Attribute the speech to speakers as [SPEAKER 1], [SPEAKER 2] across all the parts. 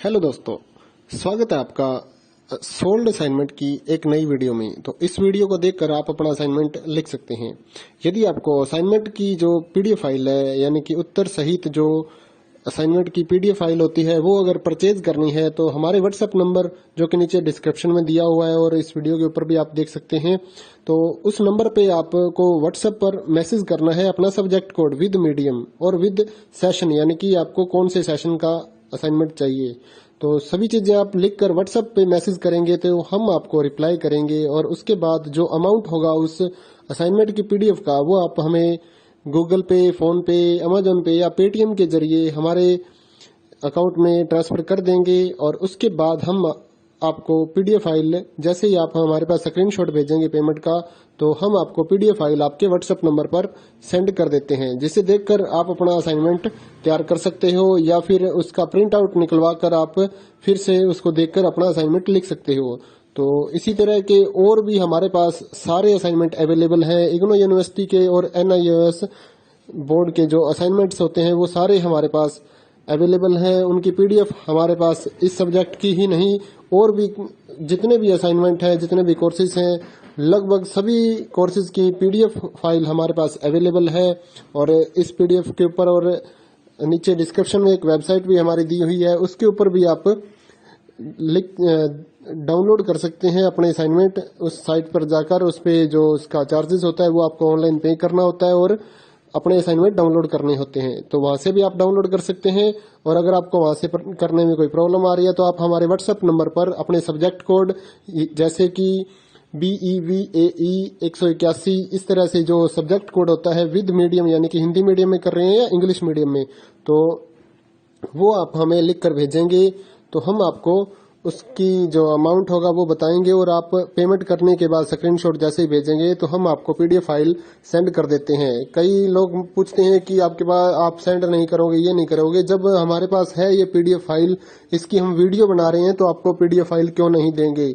[SPEAKER 1] Hello दोस्तों, स्वागत है आपका सोल्ड असाइनमेंट की एक नई वीडियो में। तो इस वीडियो को देखकर आप अपना असाइनमेंट लिख सकते हैं। यदि आपको असाइनमेंट की जो पीडीएफ फाइल है, यानी कि उत्तर सहित जो असाइनमेंट की पीडीएफ फाइल होती है, वो अगर परचेज करनी है तो हमारे व्हाट्सएप नंबर जो कि नीचे डिस्क्रिप्शन में दिया हुआ है और इस वीडियो के ऊपर भी आप देख सकते हैं, तो उस नंबर पे आपको व्हाट्सएप पर मैसेज करना है अपना सब्जेक्ट कोड विद मीडियम और विद सेशन, यानी कि आपको कौन से सेशन का असाइनमेंट चाहिए। तो सभी चीजें आप लिखकर व्हाट्सएप पे मैसेज करेंगे तो हम आपको रिप्लाई करेंगे और उसके बाद जो अमाउंट होगा उस असाइनमेंट की पीडीएफ का, वो आप हमें गूगल पे, फोन पे, अमेजोन पे या पेटीएम के जरिए हमारे अकाउंट में ट्रांसफर कर देंगे। और उसके बाद हम आपको पीडीएफ फाइल, जैसे ही आप हमारे पास स्क्रीनशॉट भेजेंगे पेमेंट का, तो हम आपको पीडीएफ फाइल आपके व्हाट्सएप नंबर पर सेंड कर देते हैं, जिसे देखकर आप अपना असाइनमेंट तैयार कर सकते हो या फिर उसका प्रिंट आउट निकलवा कर आप फिर से उसको देखकर अपना असाइनमेंट लिख सकते हो। तो इसी तरह के और भी हमारे पास सारे असाइनमेंट अवेलेबल हैं। इग्नो यूनिवर्सिटी के और NIOS बोर्ड के जो असाइनमेंट्स होते हैं वो सारे हमारे पास अवेलेबल हैं। उनकी पीडीएफ हमारे पास इस सब्जेक्ट की ही नहीं, और भी जितने भी असाइनमेंट हैं, जितने भी कोर्सेज हैं, लगभग सभी कोर्सेज की पीडीएफ फाइल हमारे पास अवेलेबल है। और इस पीडीएफ के ऊपर और नीचे डिस्क्रिप्शन में एक वेबसाइट भी हमारी दी हुई है, उसके ऊपर भी आप डाउनलोड कर सकते हैं अपने असाइनमेंट। उस साइट पर जाकर उस पे जो उसका चार्जेस होता है वो आपको ऑनलाइन पे करना होता है और अपने असाइनमेंट डाउनलोड करने होते हैं। तो वहां से भी आप डाउनलोड कर सकते हैं। और अगर आपको वहां से करने में कोई प्रॉब्लम आ रही है तो आप हमारे व्हाट्सएप नंबर पर अपने सब्जेक्ट कोड, जैसे कि BEVAE 181, इस तरह से जो सब्जेक्ट कोड होता है विद मीडियम, यानी कि हिंदी मीडियम में कर रहे हैं या इंग्लिश मीडियम में, तो वो आप हमें लिख कर भेजेंगे तो हम आपको उसकी जो अमाउंट होगा वो बताएंगे। और आप पेमेंट करने के बाद स्क्रीनशॉट जैसे ही भेजेंगे तो हम आपको पीडीएफ फाइल सेंड कर देते हैं। कई लोग पूछते हैं कि आपके पास आप सेंड नहीं करोगे, ये नहीं करोगे। जब हमारे पास है ये पीडीएफ फाइल, इसकी हम वीडियो बना रहे हैं, तो आपको पीडीएफ फाइल क्यों नहीं देंगे।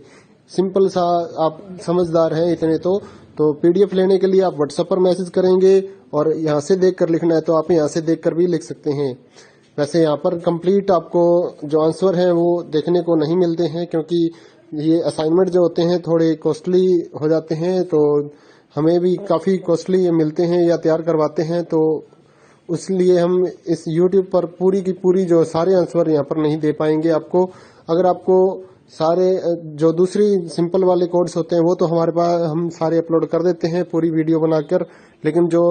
[SPEAKER 1] सिंपल सा, आप समझदार हैं इतने तो पीडीएफ लेने के लिए आप व्हाट्सएप पर मैसेज करेंगे और यहाँ से देख कर लिखना है तो आप यहाँ से देख कर भी लिख सकते हैं। वैसे यहाँ पर कंप्लीट आपको जो आंसर है वो देखने को नहीं मिलते हैं, क्योंकि ये असाइनमेंट जो होते हैं थोड़े कॉस्टली हो जाते हैं, तो हमें भी काफी कॉस्टली मिलते हैं या तैयार करवाते हैं। तो इसलिए हम इस YouTube पर पूरी की पूरी जो सारे आंसर यहाँ पर नहीं दे पाएंगे आपको। अगर आपको सारे जो दूसरी सिंपल वाले कोड्स होते हैं वो तो हमारे पास हम सारे अपलोड कर देते हैं पूरी वीडियो बनाकर, लेकिन जो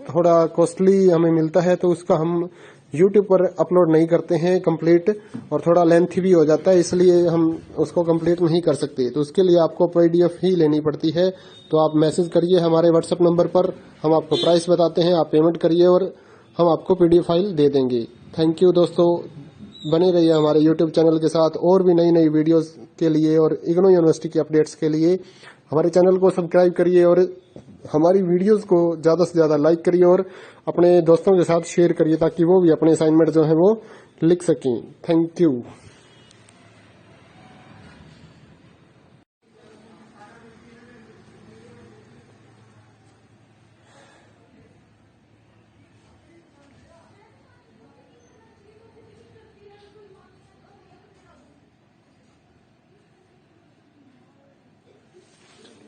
[SPEAKER 1] थोड़ा कॉस्टली हमें मिलता है तो उसका हम YouTube पर अपलोड नहीं करते हैं कंप्लीट, और थोड़ा लेंथी भी हो जाता है, इसलिए हम उसको कंप्लीट नहीं कर सकते। तो उसके लिए आपको पीडीएफ ही लेनी पड़ती है। तो आप मैसेज करिए हमारे व्हाट्सएप नंबर पर, हम आपको प्राइस बताते हैं, आप पेमेंट करिए और हम आपको पीडीएफ फाइल दे देंगे। थैंक यू दोस्तों, बने रहिए हमारे YouTube चैनल के साथ और भी नई नई वीडियोस के लिए और इग्नो यूनिवर्सिटी की अपडेट्स के लिए हमारे चैनल को सब्सक्राइब करिए और हमारी वीडियोस को ज्यादा से ज्यादा लाइक करिए और अपने दोस्तों के साथ शेयर करिए, ताकि वो भी अपने असाइनमेंट जो है वो लिख सकें। Thank you.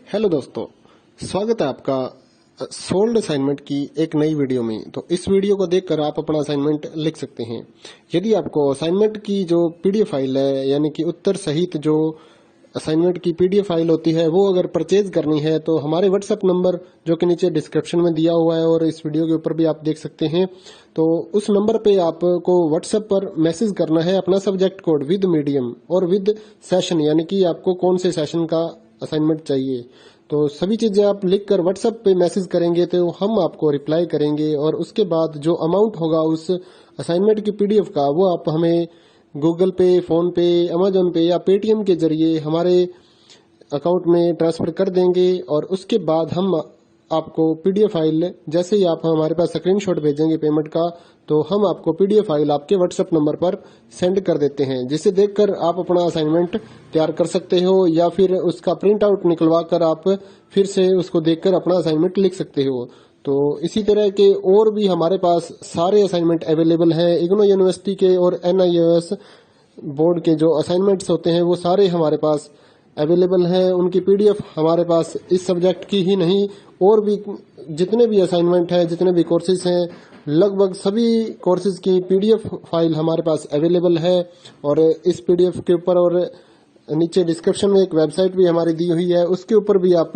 [SPEAKER 1] हेलो दोस्तों, स्वागत है आपका सोल्ड असाइनमेंट की एक नई वीडियो में। तो इस वीडियो को देखकर आप अपना असाइनमेंट लिख सकते हैं। यदि आपको असाइनमेंट की जो पीडीएफ फाइल है, यानी कि उत्तर सहित जो असाइनमेंट की पीडीएफ फाइल होती है, वो अगर परचेज करनी है तो हमारे व्हाट्सएप नंबर जो कि नीचे डिस्क्रिप्शन में दिया हुआ है और इस वीडियो के ऊपर भी आप देख सकते हैं, तो उस नंबर पे आपको व्हाट्सएप पर मैसेज करना है अपना सब्जेक्ट कोड विद मीडियम और विद सेशन, यानी कि आपको कौन से सेशन का असाइनमेंट चाहिए। तो सभी चीजें आप लिखकर व्हाट्सएप पे मैसेज करेंगे तो हम आपको रिप्लाई करेंगे और उसके बाद जो अमाउंट होगा उस असाइनमेंट की पीडीएफ का, वो आप हमें गूगल पे, फोन पे, अमेजोन पे या पेटीएम के जरिए हमारे अकाउंट में ट्रांसफर कर देंगे। और उसके बाद हम आपको पीडीएफ फाइल, जैसे ही आप हमारे पास स्क्रीनशॉट भेजेंगे पेमेंट का, तो हम आपको पीडीएफ फाइल आपके व्हाट्सएप नंबर पर सेंड कर देते हैं, जिसे देखकर आप अपना असाइनमेंट तैयार कर सकते हो या फिर उसका प्रिंट आउट निकलवा कर आप फिर से उसको देखकर अपना असाइनमेंट लिख सकते हो। तो इसी तरह के और भी हमारे पास सारे असाइनमेंट अवेलेबल हैं। इग्नो यूनिवर्सिटी के और NIOS बोर्ड के जो असाइनमेंट्स होते हैं वो सारे हमारे पास अवेलेबल हैं। उनकी पीडीएफ हमारे पास इस सब्जेक्ट की ही नहीं और भी जितने भी असाइनमेंट हैं, जितने भी कोर्सेज हैं, लगभग सभी कोर्सेज की पीडीएफ फाइल हमारे पास अवेलेबल है। और इस पीडीएफ के ऊपर और नीचे डिस्क्रिप्शन में एक वेबसाइट भी हमारी दी हुई है, उसके ऊपर भी आप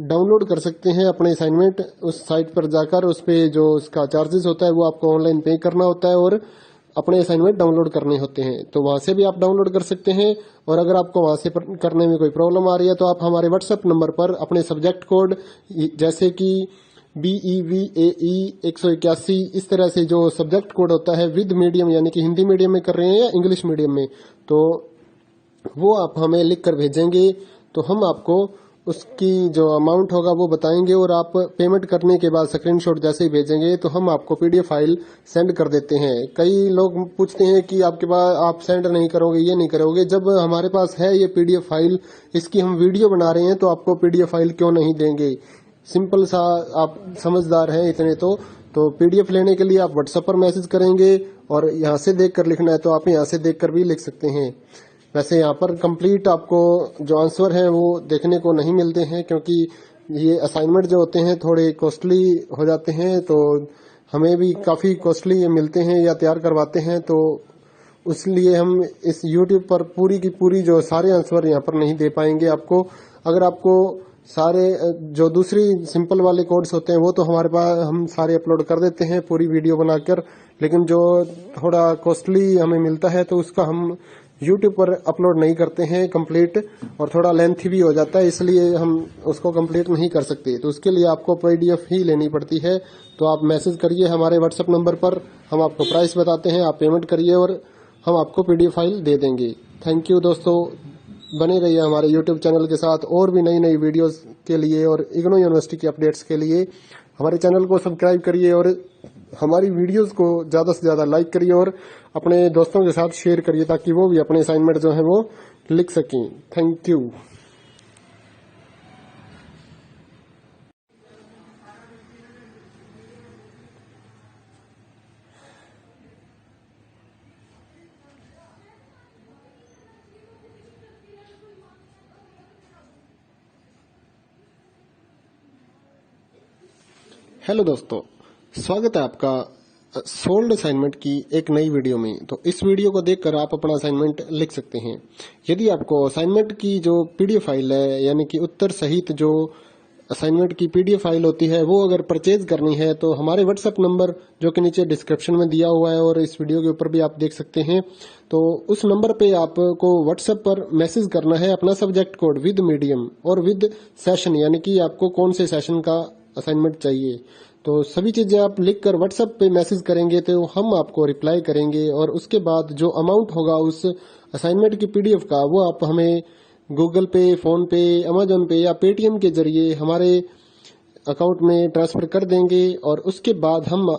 [SPEAKER 1] डाउनलोड कर सकते हैं अपने असाइनमेंट। उस साइट पर जाकर उस पे जो उसका चार्जेस होता है वो आपको ऑनलाइन पे करना होता है और अपने असाइनमेंट डाउनलोड करने होते हैं। तो वहां से भी आप डाउनलोड कर सकते हैं। और अगर आपको वहां से करने में कोई प्रॉब्लम आ रही है तो आप हमारे व्हाट्सएप नंबर पर अपने सब्जेक्ट कोड जैसे कि BEVAE 181 इस तरह से जो सब्जेक्ट कोड होता है विद मीडियम यानी कि हिंदी मीडियम में कर रहे हैं या इंग्लिश मीडियम में, तो वो आप हमें लिख कर भेजेंगे तो हम आपको उसकी जो अमाउंट होगा वो बताएंगे और आप पेमेंट करने के बाद स्क्रीनशॉट जैसे ही भेजेंगे तो हम आपको पीडीएफ फाइल सेंड कर देते हैं। कई लोग पूछते हैं कि आपके पास आप सेंड नहीं करोगे, ये नहीं करोगे। जब हमारे पास है ये पीडीएफ फाइल, इसकी हम वीडियो बना रहे हैं तो आपको पीडीएफ फाइल क्यों नहीं देंगे। सिंपल सा, आप समझदार हैं इतने तो पीडीएफ लेने के लिए आप व्हाट्सएप पर मैसेज करेंगे और यहाँ से देख कर लिखना है तो आप यहाँ से देख कर भी लिख सकते हैं। वैसे यहाँ पर कंप्लीट आपको जो आंसर है वो देखने को नहीं मिलते हैं क्योंकि ये असाइनमेंट जो होते हैं थोड़े कॉस्टली हो जाते हैं, तो हमें भी काफ़ी कॉस्टली मिलते हैं या तैयार करवाते हैं, तो इसलिए हम इस YouTube पर पूरी की पूरी जो सारे आंसर यहाँ पर नहीं दे पाएंगे आपको। अगर आपको सारे जो दूसरी सिंपल वाले कोड्स होते हैं वो तो हमारे पास हम सारे अपलोड कर देते हैं पूरी वीडियो बनाकर, लेकिन जो थोड़ा कॉस्टली हमें मिलता है तो उसका हम YouTube पर अपलोड नहीं करते हैं कंप्लीट, और थोड़ा लेंथी भी हो जाता है, इसलिए हम उसको कंप्लीट नहीं कर सकते। तो उसके लिए आपको पीडीएफ ही लेनी पड़ती है। तो आप मैसेज करिए हमारे व्हाट्सएप नंबर पर, हम आपको प्राइस बताते हैं, आप पेमेंट करिए और हम आपको पीडीएफ फाइल दे देंगे। थैंक यू दोस्तों, बने रहिए हमारे YouTube चैनल के साथ और भी नई नई वीडियोस के लिए और इग्नो यूनिवर्सिटी की अपडेट्स के लिए हमारे चैनल को सब्सक्राइब करिए और हमारी वीडियोस को ज़्यादा से ज़्यादा लाइक करिए और अपने दोस्तों के साथ शेयर करिए ताकि वो भी अपने असाइनमेंट जो है वो लिख सकें। Thank you. हेलो दोस्तों, स्वागत है आपका सोल्ड असाइनमेंट की एक नई वीडियो में। तो इस वीडियो को देखकर आप अपना असाइनमेंट लिख सकते हैं। यदि आपको असाइनमेंट की जो पीडीएफ फाइल है यानी कि उत्तर सहित जो असाइनमेंट की पीडीएफ फाइल होती है वो अगर परचेज करनी है तो हमारे व्हाट्सएप नंबर जो कि नीचे डिस्क्रिप्शन में दिया हुआ है और इस वीडियो के ऊपर भी आप देख सकते हैं, तो उस नंबर पे आपको व्हाट्सएप पर मैसेज करना है अपना सब्जेक्ट कोड विद मीडियम और विद सेशन यानी कि आपको कौन से सेशन का असाइनमेंट चाहिए। तो सभी चीजें आप लिख कर व्हाट्सएप पे मैसेज करेंगे तो हम आपको रिप्लाई करेंगे और उसके बाद जो अमाउंट होगा उस असाइनमेंट की पीडीएफ का वो आप हमें गूगल पे, फोन पे, अमेजोन पे या पेटीएम के जरिए हमारे अकाउंट में ट्रांसफर कर देंगे। और उसके बाद हम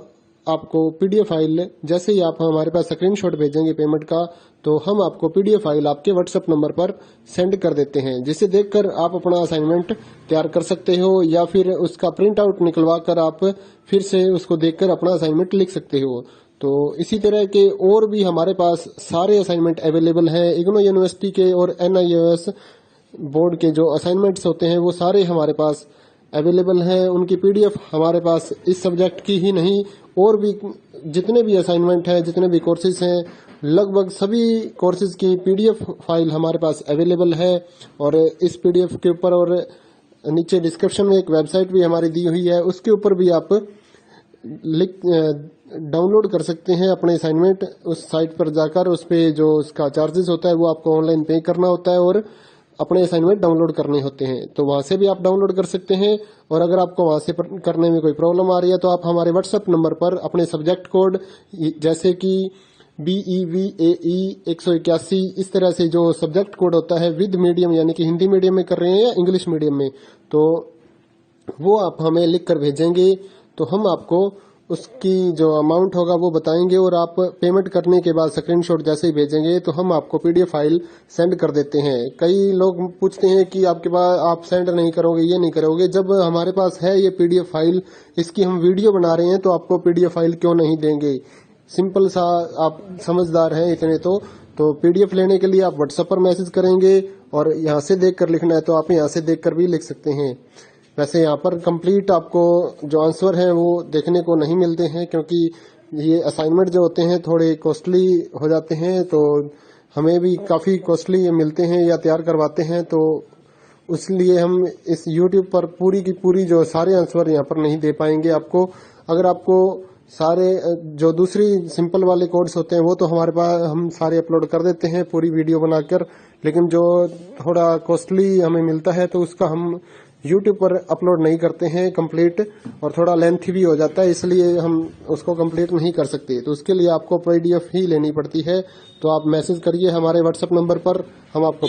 [SPEAKER 1] आपको पीडीएफ फाइल जैसे ही आप हमारे पास स्क्रीनशॉट भेजेंगे पेमेंट का, तो हम आपको पीडीएफ फाइल आपके व्हाट्सएप नंबर पर सेंड कर देते हैं, जिसे देखकर आप अपना असाइनमेंट तैयार कर सकते हो या फिर उसका प्रिंट आउट निकलवा कर आप फिर से उसको देखकर अपना असाइनमेंट लिख सकते हो। तो इसी तरह के और भी हमारे पास सारे असाइनमेंट अवेलेबल हैं। इग्नो यूनिवर्सिटी के और NIOS बोर्ड के जो असाइनमेंट्स होते हैं वो सारे हमारे पास अवेलेबल हैं। उनकी पीडीएफ हमारे पास इस सब्जेक्ट की ही नहीं और भी जितने भी असाइनमेंट हैं, जितने भी कोर्सेज हैं, लगभग सभी कोर्सेज की पीडीएफ फाइल हमारे पास अवेलेबल है। और इस पीडीएफ के ऊपर और नीचे डिस्क्रिप्शन में एक वेबसाइट भी हमारी दी हुई है, उसके ऊपर भी आप डाउनलोड कर सकते हैं अपने असाइनमेंट। उस साइट पर जाकर उस पे जो उसका चार्जेस होता है वो आपको ऑनलाइन पे करना होता है और अपने असाइनमेंट डाउनलोड करने होते हैं। तो वहां से भी आप डाउनलोड कर सकते हैं। और अगर आपको वहां से करने में कोई प्रॉब्लम आ रही है तो आप हमारे व्हाट्सएप नंबर पर अपने सब्जेक्ट कोड जैसे कि BEVAE 181 इस तरह से जो सब्जेक्ट कोड होता है विद मीडियम यानी कि हिंदी मीडियम में कर रहे हैं या इंग्लिश मीडियम में, तो वो आप हमें लिख कर भेजेंगे तो हम आपको उसकी जो अमाउंट होगा वो बताएंगे और आप पेमेंट करने के बाद स्क्रीनशॉट जैसे ही भेजेंगे तो हम आपको पीडीएफ फाइल सेंड कर देते हैं। कई लोग पूछते हैं कि आपके पास आप सेंड नहीं करोगे, ये नहीं करोगे। जब हमारे पास है ये पीडीएफ फाइल, इसकी हम वीडियो बना रहे हैं तो आपको पीडीएफ फाइल क्यों नहीं देंगे। सिंपल सा, आप समझदार हैं इतने तो पीडीएफ लेने के लिए आप व्हाट्सएप पर मैसेज करेंगे और यहाँ से देख कर लिखना है तो आप यहाँ से देख कर भी लिख सकते हैं। वैसे यहाँ पर कंप्लीट आपको जो आंसर है वो देखने को नहीं मिलते हैं, क्योंकि ये असाइनमेंट जो होते हैं थोड़े कॉस्टली हो जाते हैं, तो हमें भी काफ़ी कॉस्टली मिलते हैं या तैयार करवाते हैं, तो इसलिए हम इस YouTube पर पूरी की पूरी जो सारे आंसर यहाँ पर नहीं दे पाएंगे आपको। अगर आपको सारे जो दूसरी सिंपल वाले कोड्स होते हैं वो तो हमारे पास हम सारे अपलोड कर देते हैं पूरी वीडियो बनाकर, लेकिन जो थोड़ा कॉस्टली हमें मिलता है तो उसका हम YouTube पर अपलोड नहीं करते हैं कंप्लीट, और थोड़ा लेंथी भी हो जाता है, इसलिए हम उसको कंप्लीट नहीं कर सकते। तो उसके लिए आपको PDF ही लेनी पड़ती है। तो आप मैसेज करिए हमारे व्हाट्सएप नंबर पर, हम आपको